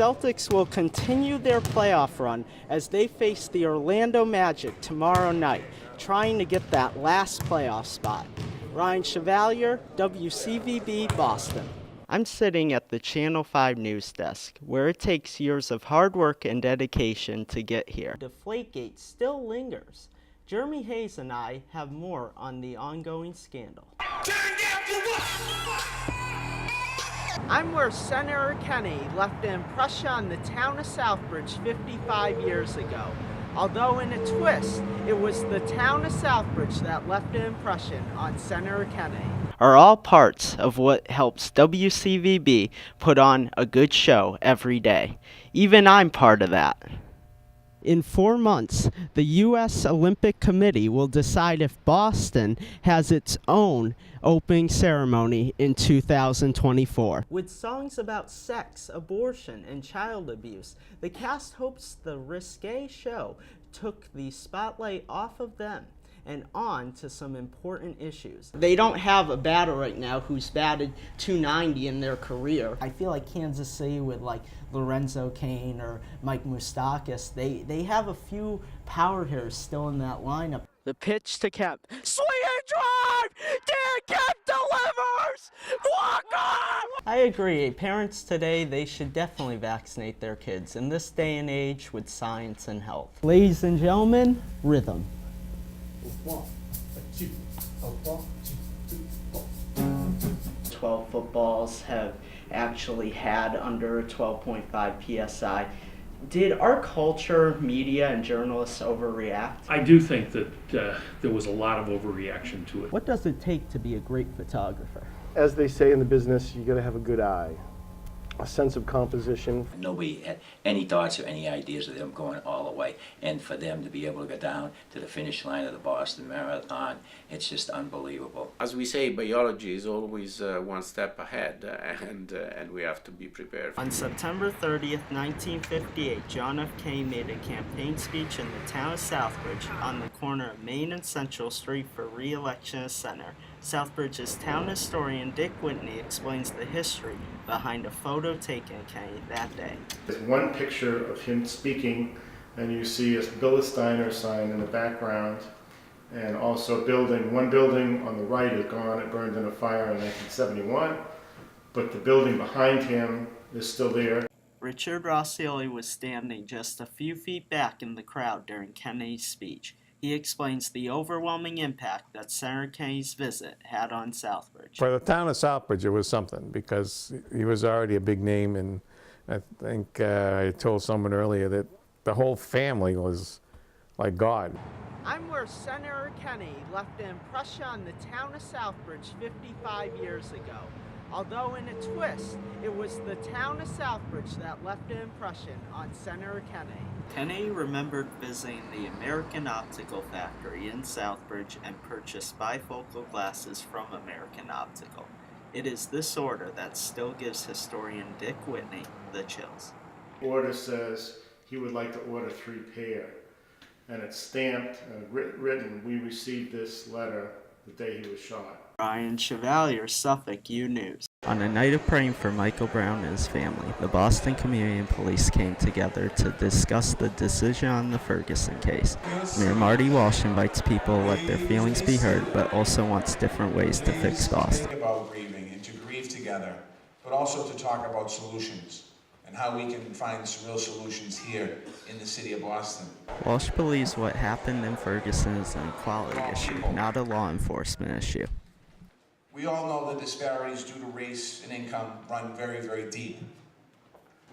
Celtics will continue their playoff run as they face the Orlando Magic tomorrow night, trying to get that last playoff spot. Ryan Chevalier, WCVB, Boston. I'm sitting at the Channel 5 news desk, where it takes years of hard work and dedication to get here. Deflategate still lingers. Jeremy Hayes and I have more on the ongoing scandal. I'm where Senator Kennedy left an impression on the town of Southbridge 55 years ago. Although in a twist, it was the town of Southbridge that left an impression on Senator Kennedy. Are all parts of what helps WCVB put on a good show every day. Even I'm part of that. In 4 months, the U.S. Olympic Committee will decide if Boston has its own opening ceremony in 2024. With songs about sex, abortion, and child abuse, the cast hopes the risque show took the spotlight off of them and on to some important issues. They don't have a batter right now who's batted .290 in their career. I feel like Kansas City with like Lorenzo Cain or Mike Moustakas, they have a few power hitters still in that lineup. The pitch to Kemp. Swing and drive! Dan Kemp delivers! Walk on! I agree. Parents today, they should definitely vaccinate their kids in this day and age with science and health. Ladies and gentlemen, rhythm. 1, 2, 1, 2, 3, 4. 12 footballs have actually had under 12.5 psi. Did our culture, media, and journalists overreact? I do think that there was a lot of overreaction to it. What does it take to be a great photographer? As they say in the business, you got to have a good eye, a sense of composition. Nobody had any thoughts or any ideas of them going all the way. And for them to be able to go down to the finish line of the Boston Marathon, it's just unbelievable. As we say, biology is always one step ahead, and we have to be prepared. On September 30th, 1958, John F. Kennedy made a campaign speech in the town of Southbridge on the corner of Main and Central Street for re-election as senator. Southbridge's town historian Dick Whitney explains the history behind a photo taken of Kennedy that day. There's one picture of him speaking, and you see a Billis Diner sign in the background, and also one building on the right is gone. It burned in a fire in 1971, but the building behind him is still there. Richard Rossioli was standing just a few feet back in the crowd during Kennedy's speech. He explains the overwhelming impact that Senator Kennedy's visit had on Southbridge. For the town of Southbridge, it was something because he was already a big name, and I think I told someone earlier that the whole family was like God. I'm where Senator Kennedy left an impression on the town of Southbridge 55 years ago. Although in a twist, it was the town of Southbridge that left an impression on Senator Kennedy. Kennedy remembered visiting the American Optical Factory in Southbridge and purchased bifocal glasses from American Optical. It is this order that still gives historian Dick Whitney the chills. The order says he would like to order 3 pair, and it's stamped and written, "We received this letter the day he was shot." Ryan Chevalier, Suffolk U News. On a night of praying for Michael Brown and his family, the Boston Community and Police came together to discuss the decision on the Ferguson case. Mayor Marty Walsh invites people to let their feelings be heard, but also wants different ways to fix Boston. Think about grieving and to grieve together, but also to talk about solutions and how we can find some real solutions here in the city of Boston. Walsh believes what happened in Ferguson is an equality issue, not a law enforcement issue. We all know the disparities due to race and income run very, very deep.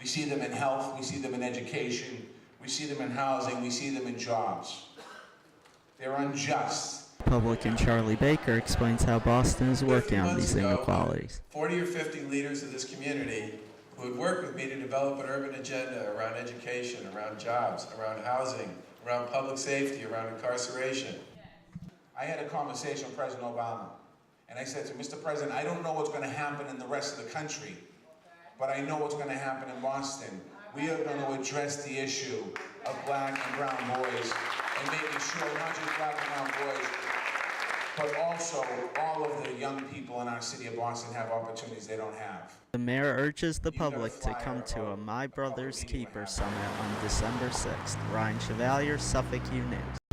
We see them in health, we see them in education, we see them in housing, we see them in jobs. They're unjust. Republican Charlie Baker explains how Boston is working on these inequalities. 40 or 50 leaders of this community who would work with me to develop an urban agenda around education, around jobs, around housing, around public safety, around incarceration. I had a conversation with President Obama. And I said to Mr. President, I don't know what's going to happen in the rest of the country, but I know what's going to happen in Boston. We are going to address the issue of black and brown boys and making sure not just black and brown boys, but also all of the young people in our city of Boston have opportunities they don't have. The mayor urges the You got a public to flyer come to a about My Brother's what we do Keeper have. Summit on December 6th. Ryan Chevalier, Suffolk U News.